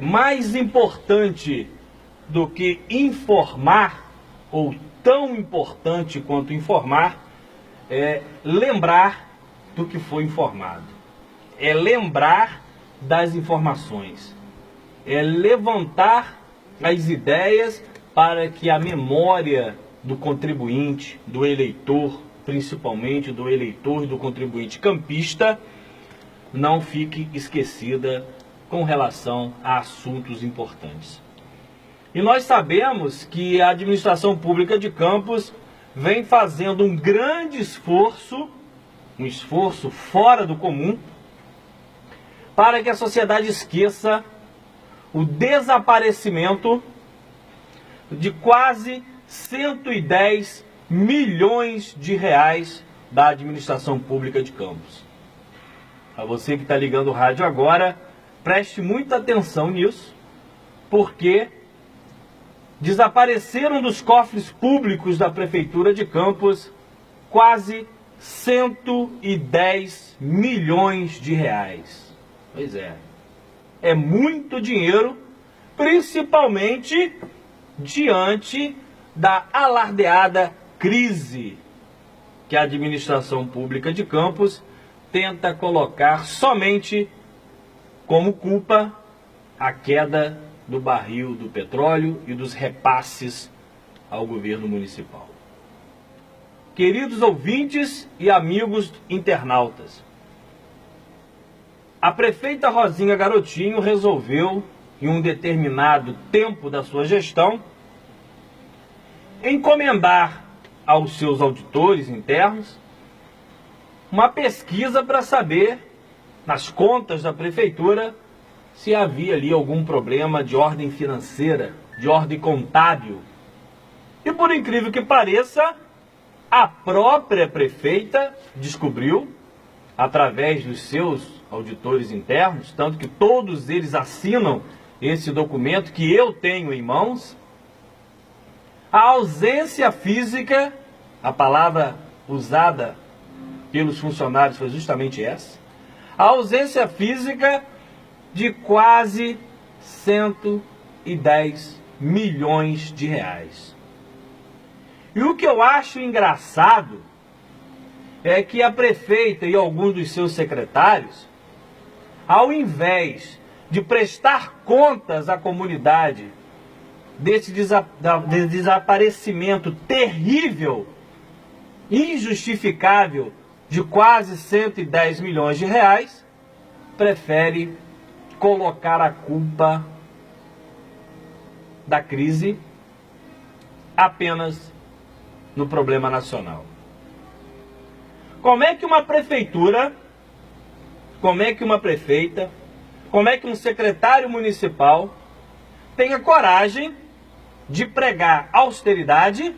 Mais importante do que informar, ou tão importante quanto informar, é lembrar do que foi informado. É lembrar das informações. É levantar as ideias para que a memória do contribuinte, do eleitor, principalmente do eleitor e do contribuinte campista, não fique esquecida com relação a assuntos importantes. E nós sabemos que a administração pública de Campos vem fazendo um grande esforço, um esforço fora do comum, para que a sociedade esqueça o desaparecimento de quase 110 milhões de reais da administração pública de Campos. A você que está ligando o rádio agora, preste muita atenção nisso, porque desapareceram dos cofres públicos da Prefeitura de Campos quase 110 milhões de reais. Pois é muito dinheiro, principalmente diante da alardeada crise que a administração pública de Campos tenta colocar somente como culpa a queda do barril do petróleo e dos repasses ao governo municipal. Queridos ouvintes e amigos internautas, a prefeita Rosinha Garotinho resolveu, em um determinado tempo da sua gestão, encomendar aos seus auditores internos uma pesquisa para saber, nas contas da prefeitura, se havia ali algum problema de ordem financeira, de ordem contábil. E por incrível que pareça, a própria prefeita descobriu, através dos seus auditores internos, tanto que todos eles assinam esse documento que eu tenho em mãos, a ausência física, a palavra usada pelos funcionários foi justamente essa, a ausência física de quase 110 milhões de reais. E o que eu acho engraçado é que a prefeita e alguns dos seus secretários, ao invés de prestar contas à comunidade desse desaparecimento terrível, injustificável, de quase 110 milhões de reais, prefere colocar a culpa da crise apenas no problema nacional. Como é que uma prefeitura, como é que uma prefeita, como é que um secretário municipal tem a coragem de pregar austeridade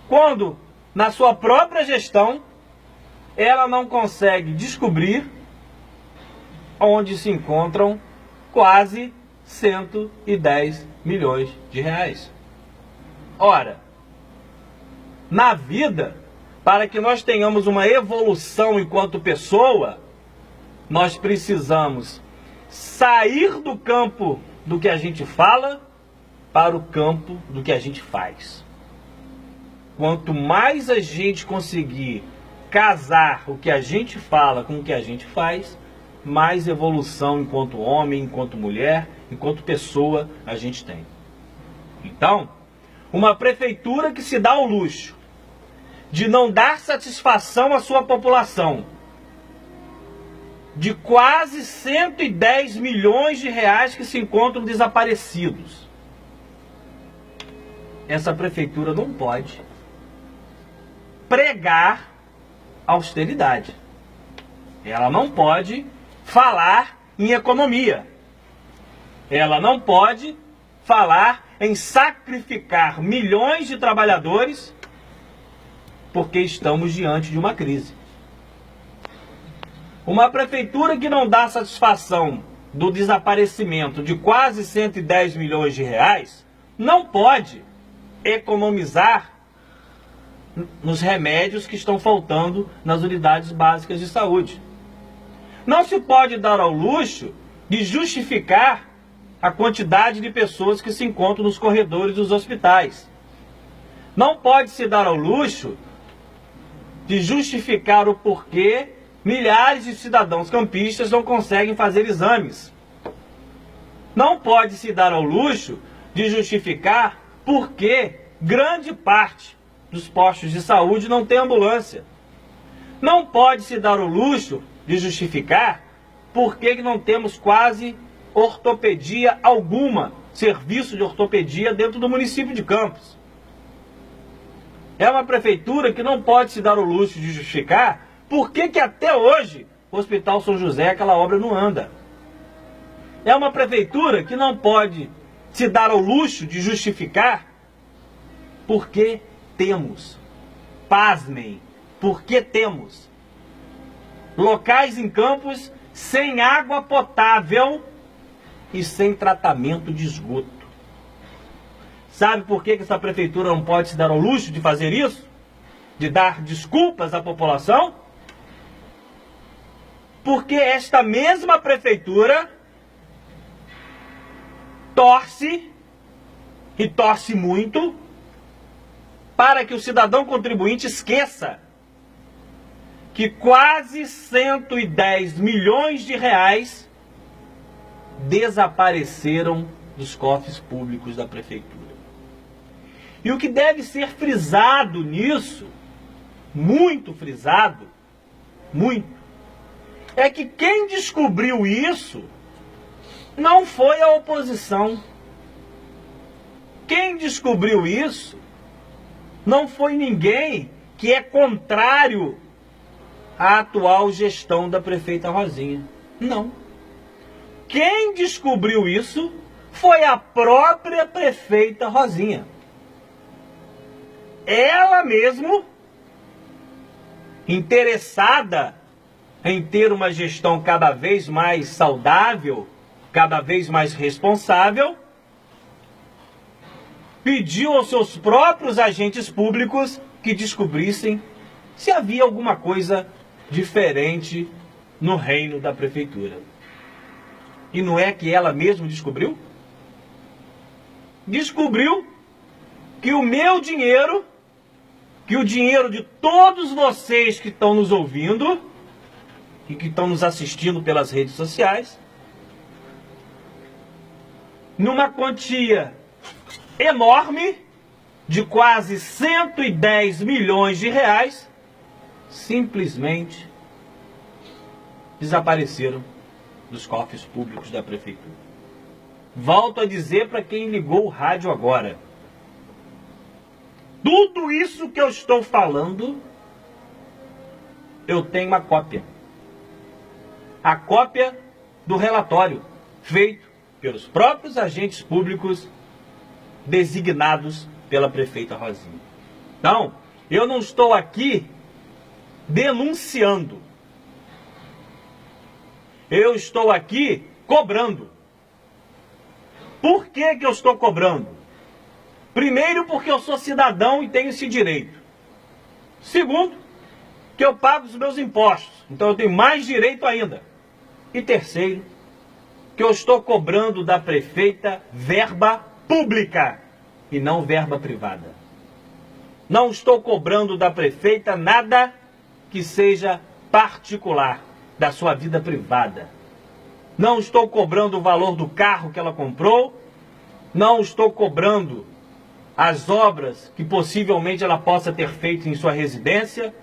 quando, na sua própria gestão, ela não consegue descobrir onde se encontram quase 110 milhões de reais. Ora, na vida, para que nós tenhamos uma evolução enquanto pessoa, nós precisamos sair do campo do que a gente fala para o campo do que a gente faz. Quanto mais a gente conseguir casar o que a gente fala com o que a gente faz, mais evolução enquanto homem, enquanto mulher, enquanto pessoa a gente tem. Então, uma prefeitura que se dá ao luxo de não dar satisfação à sua população, de quase 110 milhões de reais que se encontram desaparecidos, essa prefeitura não pode pregar austeridade. Ela não pode falar em economia. Ela não pode falar em sacrificar milhões de trabalhadores porque estamos diante de uma crise. Uma prefeitura que não dá satisfação do desaparecimento de quase 110 milhões de reais não pode economizar nos remédios que estão faltando nas unidades básicas de saúde. Não se pode dar ao luxo de justificar a quantidade de pessoas que se encontram nos corredores dos hospitais. Não pode se dar ao luxo de justificar o porquê milhares de cidadãos campistas não conseguem fazer exames. Não pode se dar ao luxo de justificar porquê grande parte dos postos de saúde não tem ambulância. Não pode se dar o luxo de justificar porquê que não temos quase ortopedia alguma, serviço de ortopedia dentro do município de Campos. É uma prefeitura que não pode se dar o luxo de justificar por que até hoje o Hospital São José, aquela obra não anda. É uma prefeitura que não pode se dar ao luxo de justificar porque temos, pasmem, porque temos locais em Campos sem água potável e sem tratamento de esgoto. Sabe por que essa prefeitura não pode se dar ao luxo de fazer isso? De dar desculpas à população? Porque esta mesma prefeitura torce, e torce muito, para que o cidadão contribuinte esqueça que quase 110 milhões de reais desapareceram dos cofres públicos da prefeitura. E o que deve ser frisado nisso, muito frisado, muito, é que quem descobriu isso não foi a oposição. Quem descobriu isso não foi ninguém que é contrário à atual gestão da prefeita Rosinha. Não. Quem descobriu isso foi a própria prefeita Rosinha. Ela mesmo, interessada em ter uma gestão cada vez mais saudável, cada vez mais responsável, pediu aos seus próprios agentes públicos que descobrissem se havia alguma coisa diferente no reino da prefeitura. E não é que ela mesma descobriu? Descobriu que o meu dinheiro, que o dinheiro de todos vocês que estão nos ouvindo e que estão nos assistindo pelas redes sociais, numa quantia enorme de quase 110 milhões de reais, simplesmente desapareceram dos cofres públicos da prefeitura. Volto a dizer para quem ligou o rádio agora: tudo isso que eu estou falando, eu tenho uma cópia. A cópia do relatório feito pelos próprios agentes públicos designados pela prefeita Rosinha. Então, eu não estou aqui denunciando. Eu estou aqui cobrando. Por que que eu estou cobrando? Primeiro, porque eu sou cidadão e tenho esse direito. Segundo, que eu pago os meus impostos, então eu tenho mais direito ainda. E terceiro, que eu estou cobrando da prefeita verba pública e não verba privada. Não estou cobrando da prefeita nada que seja particular, da sua vida privada. Não estou cobrando o valor do carro que ela comprou, não estou cobrando as obras que possivelmente ela possa ter feito em sua residência,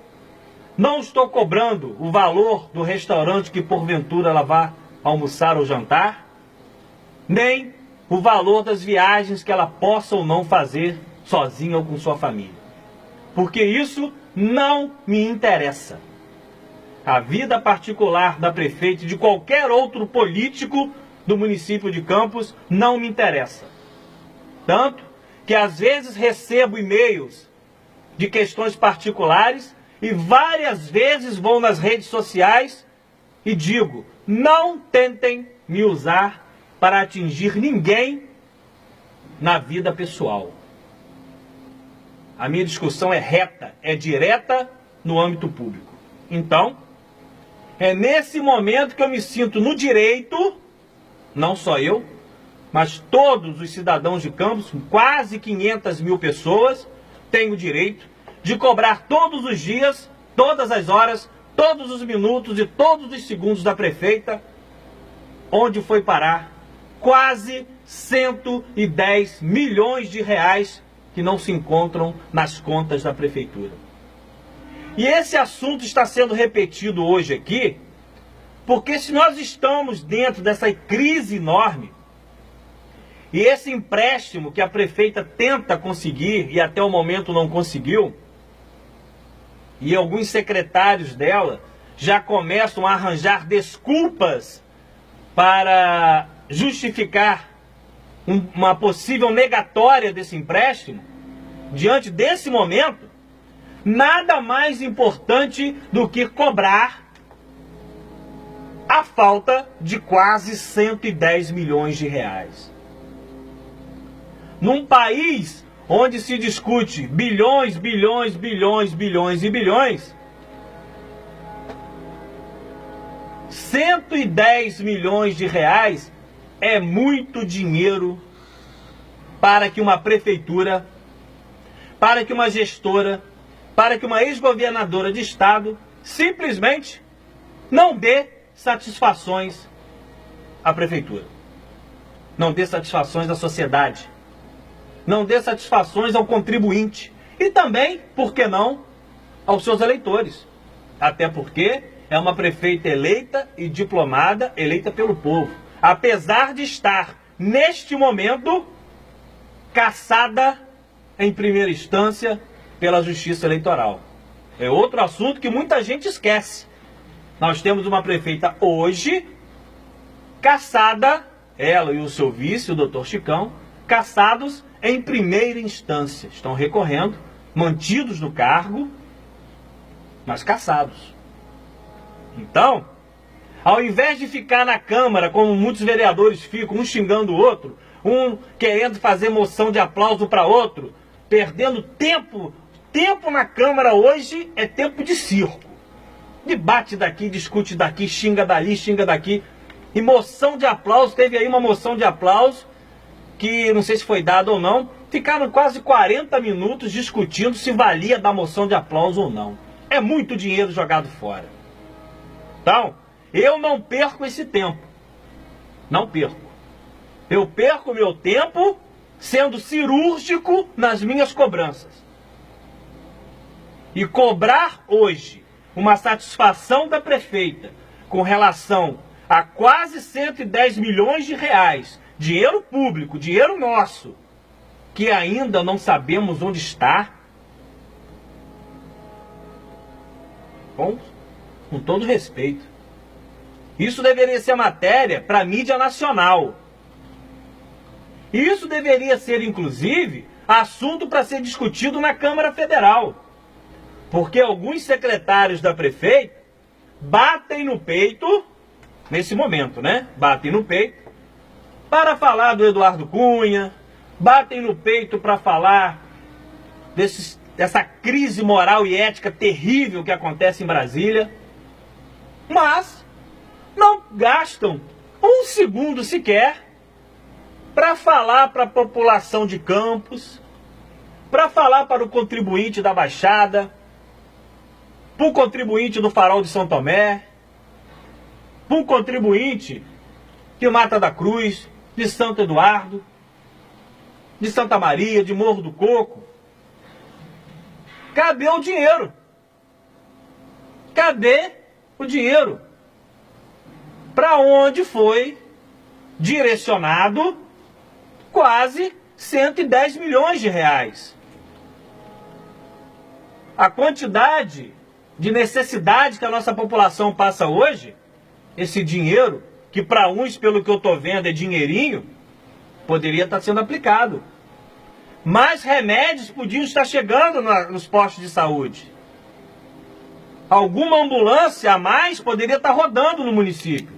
não estou cobrando o valor do restaurante que porventura ela vá almoçar ou jantar, nem o valor das viagens que ela possa ou não fazer sozinha ou com sua família. Porque isso não me interessa. A vida particular da prefeita e de qualquer outro político do município de Campos não me interessa. Tanto que às vezes recebo e-mails de questões particulares e várias vezes vou nas redes sociais e digo: não tentem me usar para atingir ninguém na vida pessoal. A minha discussão é reta, é direta no âmbito público. Então, é nesse momento que eu me sinto no direito não só eu, mas todos os cidadãos de Campos, quase 500 mil pessoas, têm o direito de cobrar todos os dias, todas as horas, todos os minutos e todos os segundos da prefeita, onde foi parar quase 110 milhões de reais que não se encontram nas contas da prefeitura. E esse assunto está sendo repetido hoje aqui, porque se nós estamos dentro dessa crise enorme, e esse empréstimo que a prefeita tenta conseguir e até o momento não conseguiu, e alguns secretários dela já começam a arranjar desculpas para justificar uma possível negatória desse empréstimo, diante desse momento, nada mais importante do que cobrar a falta de quase 110 milhões de reais. Num país onde se discute bilhões, bilhões, bilhões, bilhões e bilhões, 110 milhões de reais é muito dinheiro para que uma prefeitura, para que uma gestora, para que uma ex-governadora de estado simplesmente não dê satisfações à prefeitura, não dê satisfações à sociedade, não dê satisfações ao contribuinte e também, por que não, aos seus eleitores. Até porque é uma prefeita eleita e diplomada, eleita pelo povo, apesar de estar, neste momento, cassada em primeira instância pela Justiça Eleitoral. É outro assunto que muita gente esquece. Nós temos uma prefeita hoje cassada, ela e o seu vice, o doutor Chicão, cassados em primeira instância. Estão recorrendo, mantidos no cargo, mas cassados. Então, ao invés de ficar na Câmara, como muitos vereadores ficam, um xingando o outro, um querendo fazer moção de aplauso para outro, perdendo tempo. Tempo na Câmara hoje é tempo de circo. Debate daqui, discute daqui, xinga dali, xinga daqui. E moção de aplauso, teve aí uma moção de aplauso, que não sei se foi dada ou não, ficaram quase 40 minutos discutindo se valia dar moção de aplauso ou não. É muito dinheiro jogado fora. Então, eu não perco esse tempo. Não perco. Eu perco meu tempo sendo cirúrgico nas minhas cobranças. E cobrar hoje uma satisfação da prefeita com relação a quase 110 milhões de reais, dinheiro público, dinheiro nosso, que ainda não sabemos onde está, com todo respeito. Isso deveria ser matéria para a mídia nacional. Isso deveria ser, inclusive, assunto para ser discutido na Câmara Federal. Porque alguns secretários da prefeita batem no peito, nesse momento, né? Batem no peito para falar do Eduardo Cunha, batem no peito para falar dessa crise moral e ética terrível que acontece em Brasília, mas não gastam um segundo sequer para falar para a população de Campos, para falar para o contribuinte da Baixada, para o contribuinte do Farol de São Tomé, para o contribuinte de Mata da Cruz, de Santo Eduardo, de Santa Maria, de Morro do Coco. Cadê o dinheiro? Cadê o dinheiro? Para onde foi direcionado quase 110 milhões de reais? A quantidade de necessidade que a nossa população passa hoje, esse dinheiro, que para uns, pelo que eu estou vendo, é dinheirinho, poderia estar sendo aplicado. Mais remédios podiam estar chegando nos postos de saúde. Alguma ambulância a mais poderia estar rodando no município.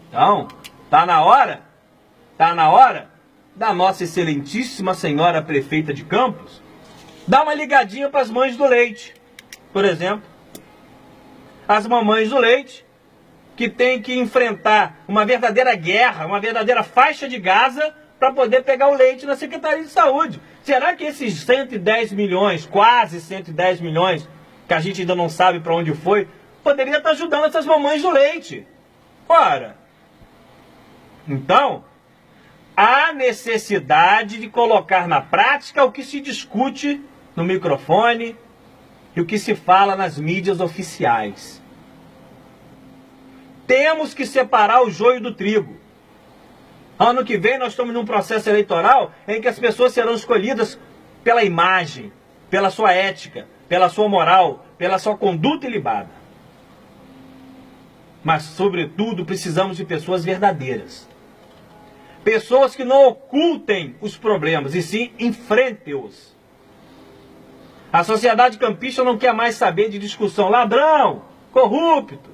Então, tá na hora da nossa excelentíssima senhora prefeita de Campos dar uma ligadinha para as mães do leite, por exemplo. As mamães do leite que tem que enfrentar uma verdadeira guerra, uma verdadeira faixa de Gaza para poder pegar o leite na Secretaria de Saúde. Será que esses 110 milhões, quase 110 milhões, que a gente ainda não sabe para onde foi, poderia estar ajudando essas mamães do leite? Ora, então, há necessidade de colocar na prática o que se discute no microfone e o que se fala nas mídias oficiais. Temos que separar o joio do trigo. Ano que vem nós estamos num processo eleitoral em que as pessoas serão escolhidas pela imagem, pela sua ética, pela sua moral, pela sua conduta ilibada. Mas, sobretudo, precisamos de pessoas verdadeiras. Pessoas que não ocultem os problemas, e sim enfrentem-os. A sociedade campista não quer mais saber de discussão. Ladrão, corrupto,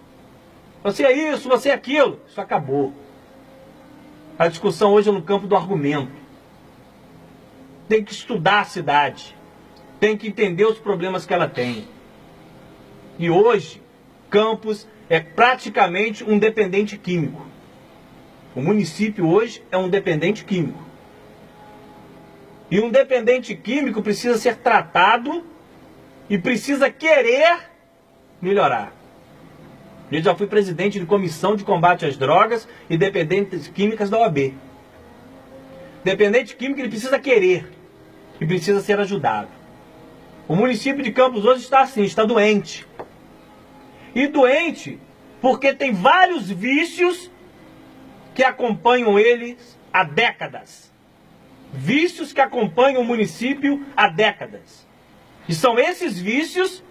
você é isso, você é aquilo. Isso acabou. A discussão hoje é no campo do argumento. Tem que estudar a cidade. Tem que entender os problemas que ela tem. E hoje, Campos é praticamente um dependente químico. O município hoje é um dependente químico. E um dependente químico precisa ser tratado e precisa querer melhorar. Eu já fui presidente de comissão de combate às drogas e dependentes químicas da OAB. Dependente químico, ele precisa querer e precisa ser ajudado. O município de Campos hoje está assim, está doente. E doente porque tem vários vícios que acompanham eles há décadas. Vícios que acompanham o município há décadas. E são esses vícios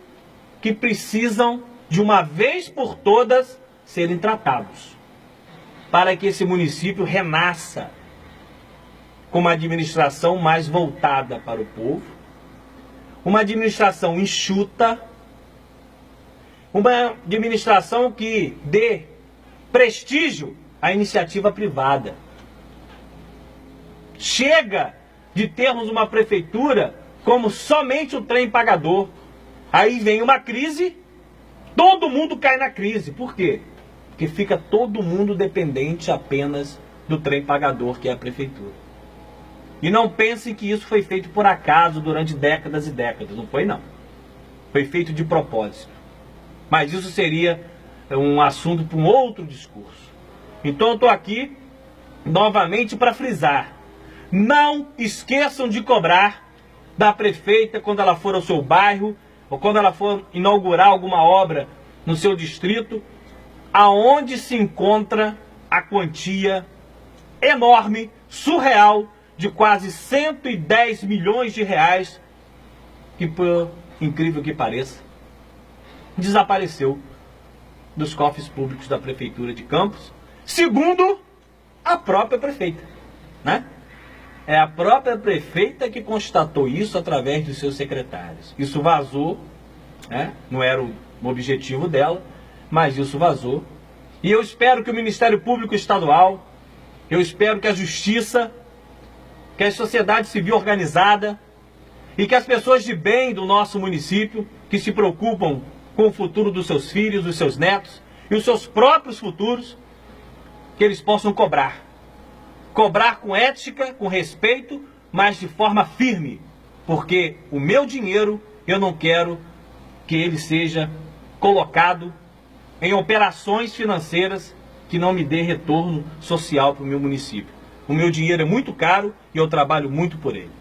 que precisam, de uma vez por todas, serem tratados, para que esse município renasça com uma administração mais voltada para o povo, uma administração enxuta, uma administração que dê prestígio à iniciativa privada. Chega de termos uma prefeitura como somente o trem pagador. Aí vem uma crise, todo mundo cai na crise. Por quê? Porque fica todo mundo dependente apenas do trem pagador, que é a prefeitura. E não pensem que isso foi feito por acaso durante décadas e décadas. Não foi, não. Foi feito de propósito. Mas isso seria um assunto para um outro discurso. Então eu estou aqui novamente para frisar. Não esqueçam de cobrar da prefeita quando ela for ao seu bairro, ou quando ela for inaugurar alguma obra no seu distrito, aonde se encontra a quantia enorme, surreal, de quase 110 milhões de reais, que, por incrível que pareça, desapareceu dos cofres públicos da Prefeitura de Campos, segundo a própria prefeita, né? É a própria prefeita que constatou isso através dos seus secretários. Isso vazou, né? Não era o objetivo dela, mas isso vazou. E eu espero que o Ministério Público Estadual, eu espero que a Justiça, que a sociedade civil organizada e que as pessoas de bem do nosso município, que se preocupam com o futuro dos seus filhos, dos seus netos e os seus próprios futuros, que eles possam cobrar. Cobrar com ética, com respeito, mas de forma firme. Porque o meu dinheiro, eu não quero que ele seja colocado em operações financeiras que não me dê retorno social para o meu município. O meu dinheiro é muito caro e eu trabalho muito por ele.